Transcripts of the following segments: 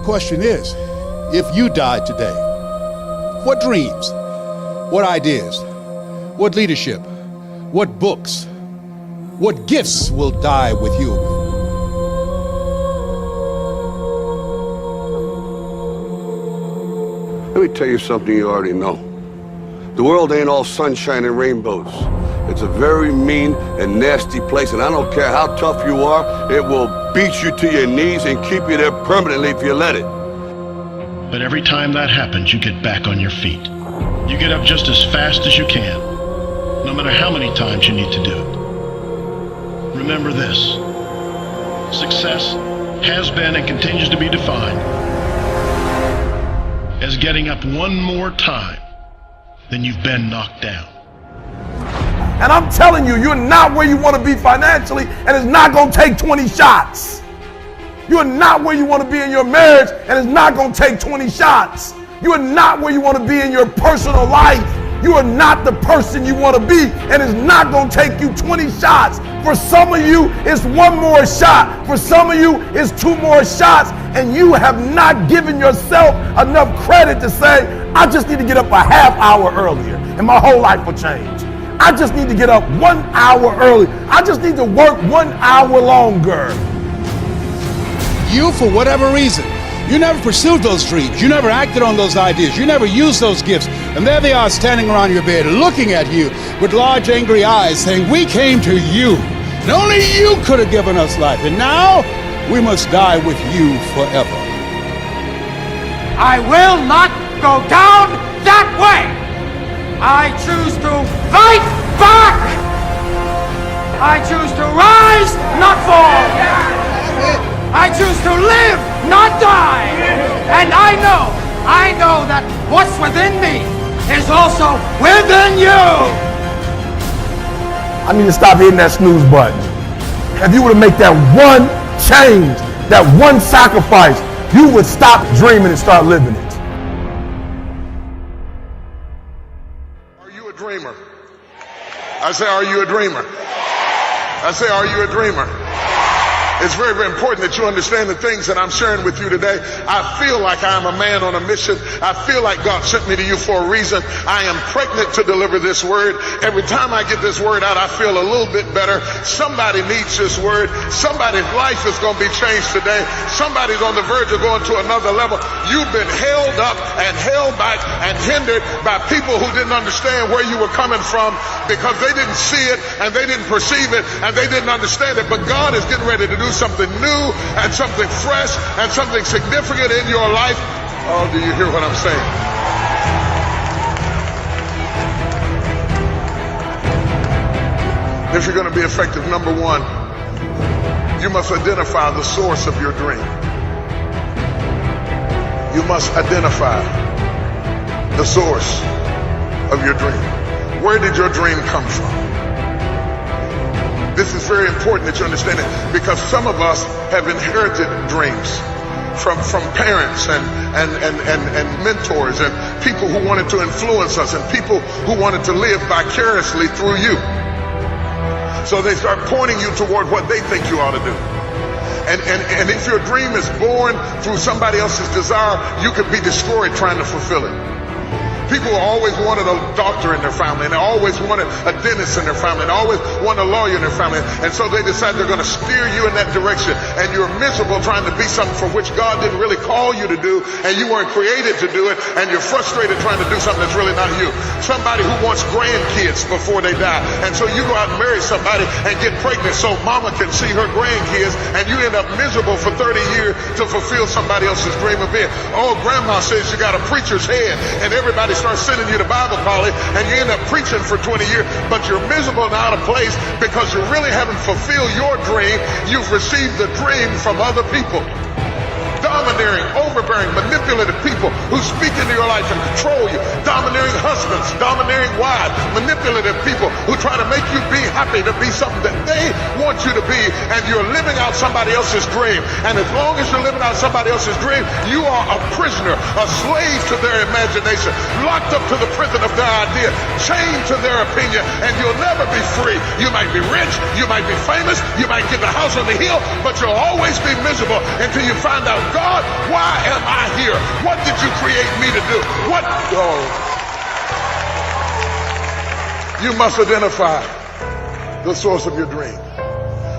question is, if you died today, what dreams, what ideas, what leadership, what books, what gifts will die with you? Let me tell you something you already know. The world ain't all sunshine and rainbows. It's a very mean and nasty place, and I don't care how tough you are, it will beat you to your knees and keep you there permanently if you let it. But every time that happens, you get back on your feet. You get up just as fast as you can, no matter how many times you need to do it. Remember this: success has been and continues to be defined as getting up one more time than you've been knocked down. And I'm telling you, you're not where you want to be financially, and it's not going to take 20 shots. You're not where you want to be in your marriage, and it's not going to take 20 shots. You are not where you want to be in your personal life. You are not the person you want to be, and it's not going to take you 20 shots. For some of you, it's one more shot. For some of you, it's two more shots, and you have not given yourself enough credit to say, I just need to get up a half hour earlier, and my whole life will change. I just need to get up 1 hour early. I just need to work 1 hour longer. You, for whatever reason, you never pursued those dreams. You never acted on those ideas. You never used those gifts. And there they are standing around your bed looking at you with large angry eyes saying, we came to you. And only you could have given us life. And now we must die with you forever. I will not go down that way. I choose to fight back. I choose to rise, not fall. I choose to live, not die. And I know that what's within me is also within you. I need to stop hitting that snooze button. If you were to make that one change, that one sacrifice, you would stop dreaming and start living it. Are you a dreamer? I say, are you a dreamer? I say, are you a dreamer? It's very, very important that you understand the things that I'm sharing with you today. I feel like I'm a man on a mission. I feel like God sent me to you for a reason. I am pregnant to deliver this word. Every time I get this word out, I feel a little bit better. Somebody needs this word. Somebody's life is going to be changed today. Somebody's on the verge of going to another level. You've been held up and held back and hindered by people who didn't understand where you were coming from because they didn't see it and they didn't perceive it and they didn't understand it. But God is getting ready to do something new and something fresh and something significant in your life. Oh, do you hear what I'm saying? If you're going to be effective, number one, you must identify the source of your dream. You must identify the source of your dream. Where did your dream come from? This is very important that you understand it because some of us have inherited dreams from parents and mentors and people who wanted to influence us and people who wanted to live vicariously through you. So they start pointing you toward what they think you ought to do. And if your dream is born through somebody else's desire, you could be destroyed trying to fulfill it. People always wanted a doctor in their family, and they always wanted a dentist in their family, and they always wanted a lawyer in their family. And so they decide they're going to steer you in that direction. And you're miserable trying to be something for which God didn't really call you to do, and you weren't created to do it, and you're frustrated trying to do something that's really not you. Somebody who wants grandkids before they die. And so you go out and marry somebody and get pregnant so mama can see her grandkids, and you end up miserable for 30 years to fulfill somebody else's dream of being. Oh, grandma says you got a preacher's head, and everybody starts sending you to Bible college, and you end up preaching for 20 years, but you're miserable and out of place because you really haven't fulfilled your dream. You've received the dream from other people. Domineering, overbearing, manipulative people who speak into your life and control you. Domineering husbands, domineering wives, manipulative people who try to make you be happy to be something that they want you to be, and you're living out somebody else's dream. And as long as you're living out somebody else's dream, you are a prisoner, a slave to their imagination, locked up to the prison of their idea, chained to their opinion, and you'll never be free. You might be rich, you might be famous, you might get the house on the hill, but you'll always be miserable until you find out God, why am I here? What did you create me to do? What? Oh. You must identify the source of your dream.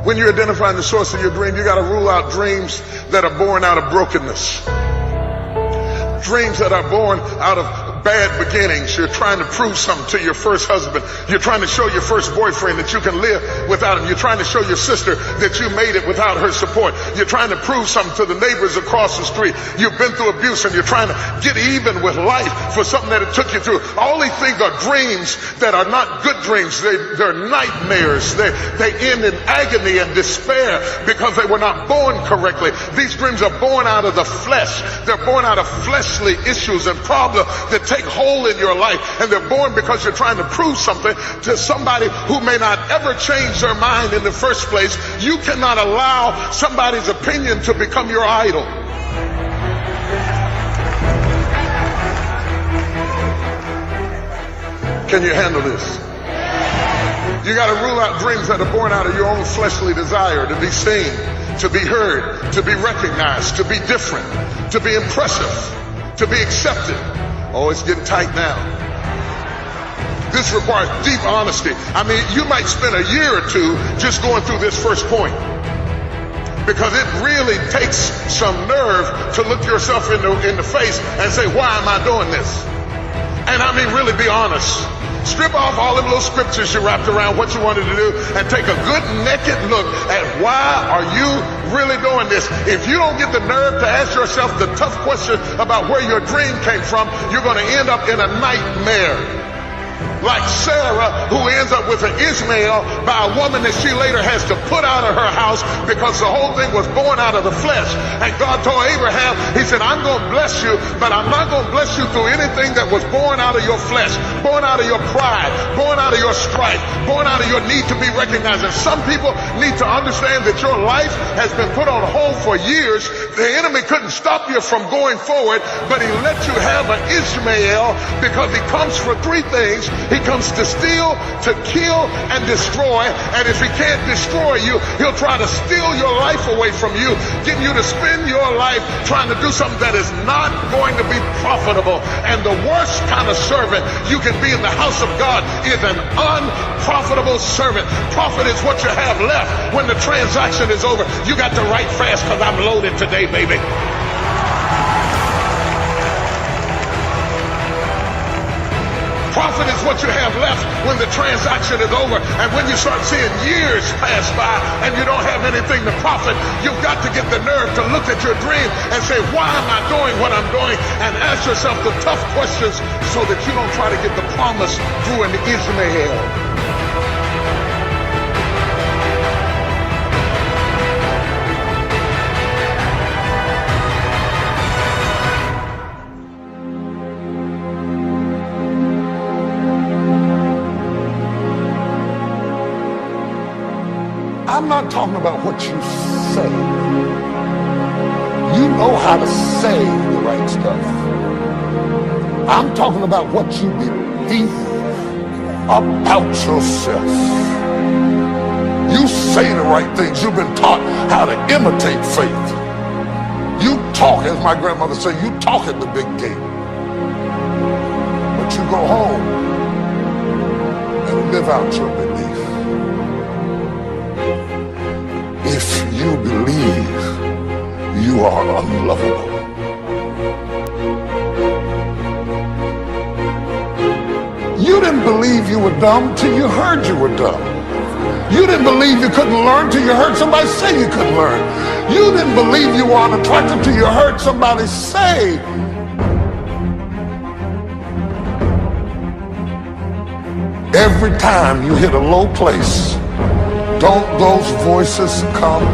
When you're identifying the source of your dream, you got to rule out dreams that are born out of brokenness. Dreams that are born out of bad beginnings. You're trying to prove something to your first husband. You're trying to show your first boyfriend that you can live without him. You're trying to show your sister that you made it without her support. You're trying to prove something to the neighbors across the street. You've been through abuse and you're trying to get even with life for something that it took you through. All these things are dreams that are not good dreams. They're nightmares. They end in agony and despair because they were not born correctly. These dreams are born out of the flesh. They're born out of fleshly issues and problems that take hold in your life, and they're born because you're trying to prove something to somebody who may not ever change their mind in the first place. You cannot allow somebody's opinion to become your idol. Can you handle this? You got to rule out dreams that are born out of your own fleshly desire to be seen, to be heard, to be recognized, to be different, to be impressive, to be accepted. Oh, it's getting tight now. This requires deep honesty. I mean, you might spend a year or two just going through this first point, because it really takes some nerve to look yourself in the face and say, why am I doing this? And I mean, really be honest. Strip off all them little scriptures you wrapped around what you wanted to do and take a good naked look at why are you really doing this. If you don't get the nerve to ask yourself the tough question about where your dream came from, you're going to end up in a nightmare. Like Sarah, who ends up with an Ishmael by a woman that she later has to put out of her house because the whole thing was born out of the flesh. And God told Abraham, he said, I'm going to bless you, but I'm not going to bless you through anything that was born out of your flesh, born out of your pride, born out of your strife, born out of your need to be recognized. And some people need to understand that your life has been put on hold for years. The enemy couldn't stop you from going forward, but he let you have an Ishmael because he comes for three things. He comes to steal, to kill, and destroy. And if he can't destroy you, he'll try to steal your life away from you, getting you to spend your life trying to do something that is not going to be profitable. And the worst kind of servant you can be in the house of God is an unprofitable servant. Profit is what you have left when the transaction is over. You got to write fast because I'm loaded today, baby. Profit is what you have left when the transaction is over. And when you start seeing years pass by and you don't have anything to profit, you've got to get the nerve to look at your dream and say, why am I doing what I'm doing? And ask yourself the tough questions so that you don't try to get the promise through an Ishmael. I'm not talking about what you say. You know how to say the right stuff. I'm talking about what you believe about yourself. You say the right things. You've been taught how to imitate faith. You talk, as my grandmother said, you talk at the big game. But you go home and live out your belief. If you believe you are unlovable, you didn't believe you were dumb till you heard you were dumb. You didn't believe you couldn't learn till you heard somebody say you couldn't learn. You didn't believe you were unattractive till you heard somebody say. Every time you hit a low place, don't those voices come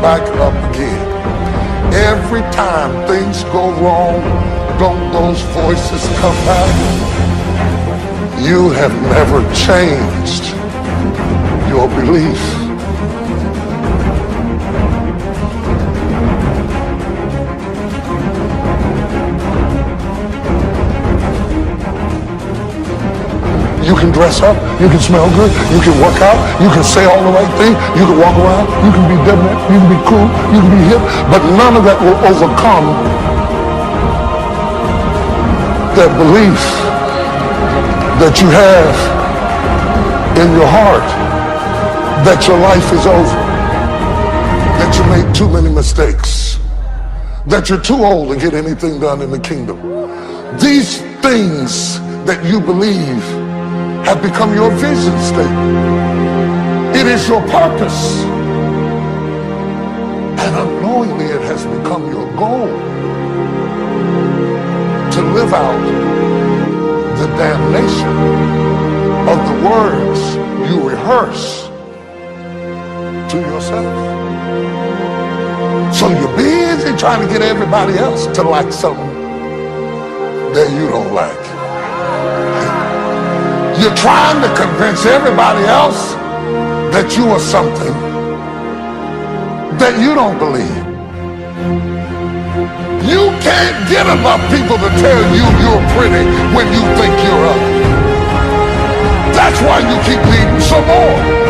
back up again? Every time things go wrong, don't those voices come back? You have never changed your belief. You can dress up, you can smell good, you can work out, you can say all the right things, you can walk around, you can be debonair, you can be cool, you can be hip, but none of that will overcome that belief that you have in your heart that your life is over, that you made too many mistakes, that you're too old to get anything done in the kingdom. These things that you believe have become your vision statement. It is your purpose. And unknowingly it has become your goal to live out the damnation of the words you rehearse to yourself. So you're busy trying to get everybody else to like something that you don't like. You're trying to convince everybody else that you are something that you don't believe. You can't get enough people to tell you you're pretty when you think you're ugly. That's why you keep needing some more.